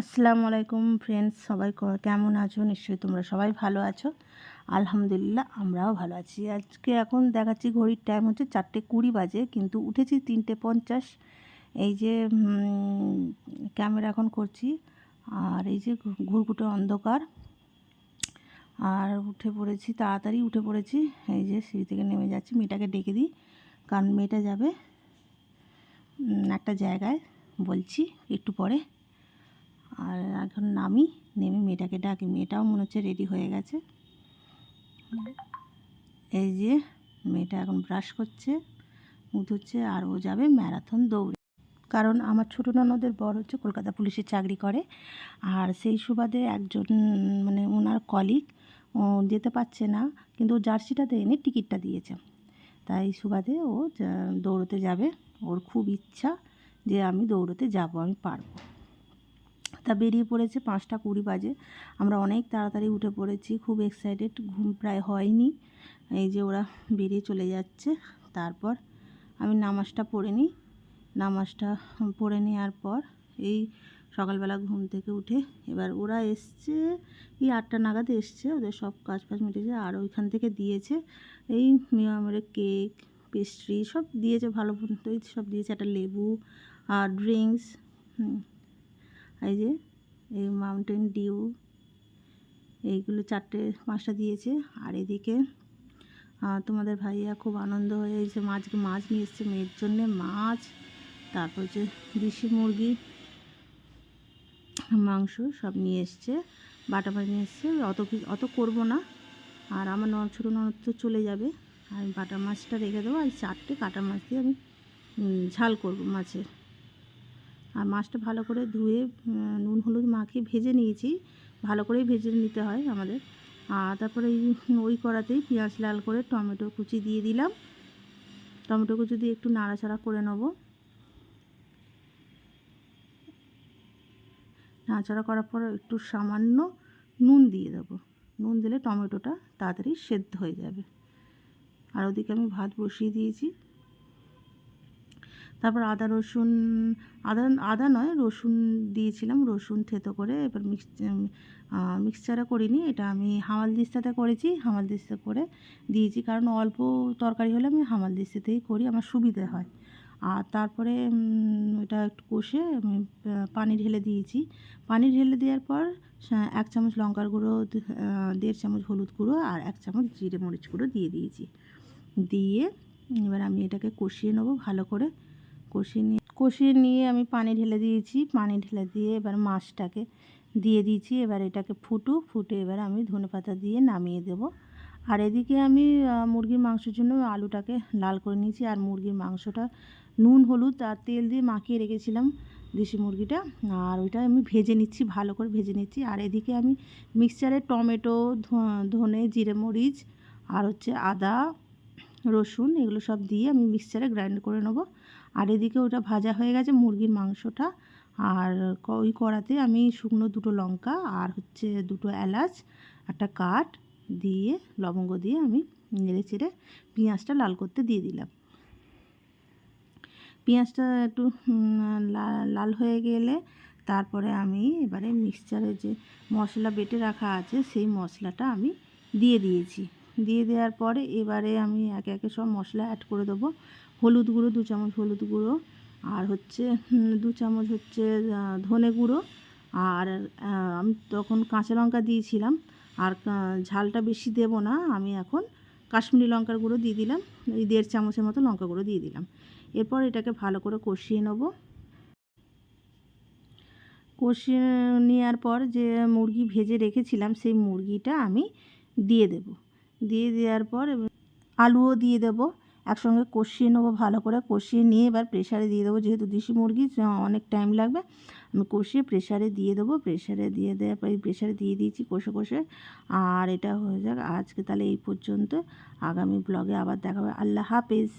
আসসালামু আলাইকুম ফ্রেন্ডস, সবাই কেমন আছো? নিশ্চয়ই তোমরা সবাই ভালো আছো। আলহামদুলিল্লাহ, আমরাও ভালো আছি। আজকে এখন দেখাচ্ছি ঘড়ির টাইম হচ্ছে 4:20 বাজে, কিন্তু উঠেছি 3:50। এই যে ক্যামেরা এখন করছি, আর এই যে ঘুরঘুটে অন্ধকার, আর উঠে পড়েছি, তাড়াতাড়ি উঠে পড়েছি। এই যে সিঁড়ি থেকে নেমে যাচ্ছি, মেয়েটাকে ডেকে দিই, কারণ মেয়েটা যাবে একটা জায়গায়, বলছি একটু পরে। আর এখন নেমে মেয়েটাকে ডাকি, মেয়েটাও মনে হচ্ছে রেডি হয়ে গেছে। এই যে মেয়েটা এখন ব্রাশ করছে, মুখ ধুচ্ছে, আর ও যাবে ম্যারাথন দৌড়ে। কারণ আমার ছোটো ননদের বর হচ্ছে কলকাতা পুলিশে চাকরি করে, আর সেই সুবাদে একজন মানে ওনার কলিগ ও যেতে পারছে না, কিন্তু ও জার্সিটা দেয়নি, টিকিটটা দিয়েছে। তাই সুবাদে ও দৌড়তে যাবে। ওর খুব ইচ্ছা যে আমি দৌড়তে যাব, আমি পারবো। তা বেরিয়ে পড়েছে 5:20 বাজে। আমরা অনেক তাড়াতাড়ি উঠে পড়েছি, খুব এক্সাইটেড, ঘুম প্রায় হয়নি। এই যে ওরা বেরিয়ে চলে যাচ্ছে। তারপর আমি নামাজটা পড়ে নিই। নামাজটা পড়ে নেওয়ার পর এই সকালবেলা ঘুম থেকে উঠে এবার ওরা এসছে, এই 8টা নাগাদ এসছে, ওদের সব কাজ ফাজ মিটেছে। আর ওইখান থেকে দিয়েছে এই মেয়ের কেক, পেস্ট্রি সব দিয়েছে, ভালো মন্দ সব দিয়েছে, একটা লেবু আর ড্রিঙ্কস। এই যে এই মাউন্টেন ডিউ, এইগুলো 4-5টা দিয়েছে। আর এদিকে তোমাদের ভাইয়া খুব আনন্দ হয়ে এসে মাছ নিয়ে এসছে মেয়ের জন্যে, মাছ, তারপর যে দেশি মুরগি মাংস সব নিয়ে এসছে, বাটা মাছ নিয়ে এসছে। অত করবো না, আর আমার ছোটো ননদ তো চলে যাবে, আর বাটা মাছটা রেখে দেবো, আর 4টে কাটা মাছ দিয়ে আমি ঝাল করব মাছের। আর মাছটা ভালো করে ধুয়ে নুন হলুদ মাখিয়ে ভেজে নিয়েছি, ভালো করেই ভেজে নিতে হয় আমাদের। আর তারপরে ওই কড়াতেই পেঁয়াজ লাল করে টমেটো কুচি দিয়ে দিলাম, টমেটো কুচি দিয়ে একটু নাড়াচাড়া করে নেব। নাড়াচাড়া করার পর একটু সামান্য নুন দিয়ে দেবো, নুন দিলে টমেটোটা তাড়াতাড়ি সেদ্ধ হয়ে যাবে। আর ওদিকে আমি ভাত বসিয়ে দিয়েছি। তারপর আদা নয় রসুন দিয়েছিলাম, রসুন থেতো করে। এবার মিক্সচারে করিনি, এটা আমি হামালদিস্তাতে করেছি, হামালদিস্তা করে দিয়েছি, কারণ অল্প তরকারি হলে আমি হামালদিস্তাতেই করি, আমার সুবিধে হয়। আর তারপরে এটা একটু কষে আমি পানি ঢেলে দিয়েছি। পানি ঢেলে দেওয়ার পর 1 চামচ লঙ্কার গুঁড়ো, 1.5 চামচ হলুদ গুঁড়ো, আর 1 চামচ জিরে মরিচ গুঁড়ো দিয়ে দিয়েছি। দিয়ে এবার আমি এটাকে কষিয়ে নেবো ভালো করে। কষিয়ে নিয়ে আমি পানি ঢেলে দিয়েছি, পানি ঢেলে দিয়ে এবার মাছটাকে দিয়ে দিয়েছি। এবার এটাকে ফুটে এবার আমি ধনেপাতা দিয়ে নামিয়ে দেব। আর এদিকে আমি মুরগির মাংসের জন্য আলুটাকে লাল করে নিয়েছি, আর মুরগির মাংসটা নুন হলুদ আর তেল দিয়ে মাখিয়ে রেখেছিলাম, দেশি মুরগিটা, আর ওইটা আমি ভেজে নিচ্ছি, ভালো করে ভেজে নিচ্ছি। আর এদিকে আমি মিক্সচারে টমেটো, ধনে, জিরে মরিচ, আর হচ্ছে আদা রসুন, এগুলো সব দিয়ে আমি মিক্সচারে গ্রাইন্ড করে নেবো। আর এদিকে ওটা ভাজা হয়ে গেছে মুরগির মাংসটা। আর ওই কড়াতে আমি শুকনো 2টো লঙ্কা, আর হচ্ছে 2টো এলাচ, একটা কাঠ দিয়ে, লবঙ্গ দিয়ে আমি নেড়ে চেড়ে পেঁয়াজটা লাল করতে দিয়ে দিলাম। পেঁয়াজটা একটু লাল হয়ে গেলে তারপরে আমি এবারে মিক্সচারে যে মশলা বেটে রাখা আছে সেই মশলাটা আমি দিয়ে দিয়েছি। দিয়ে দেওয়ার পরে এবারে আমি একে একে সব মশলা অ্যাড করে দেবো। হলুদ গুঁড়ো 2 চামচ হলুদ গুঁড়ো, আর হচ্ছে 2 চামচ হচ্ছে ধনে গুঁড়ো, আর আমি তখন কাঁচা লঙ্কা দিয়েছিলাম, আর ঝালটা বেশি দেব না, আমি এখন কাশ্মীরি লঙ্কার গুঁড়ো দিয়ে দিলাম, এই 1.5 চামচের মতো লঙ্কা গুঁড়ো দিয়ে দিলাম। এরপর এটাকে ভালো করে কষিয়ে নেব। কষিয়ে নেওয়ার পর যে মুরগি ভেজে রেখেছিলাম সেই মুরগিটা আমি দিয়ে দেব। দিয়ে দেওয়ার পর আলুও দিয়ে দেব, একসঙ্গে কষিয়ে নেবো ভালো করে। কষিয়ে নিয়ে এবার প্রেশারে দিয়ে দেবো, যেহেতু দেশি মুরগি অনেক টাইম লাগবে, আমি কষিয়ে প্রেশারে দিয়ে দেবো। প্রেশারে দিয়ে দেওয়ার পর প্রেশারে দিয়ে দিয়েছি কষে। আর এটা হয়ে যাক। আজকে তাহলে এই পর্যন্ত, আগামী ব্লগে আবার দেখা হবে। আল্লাহ হাফেজ।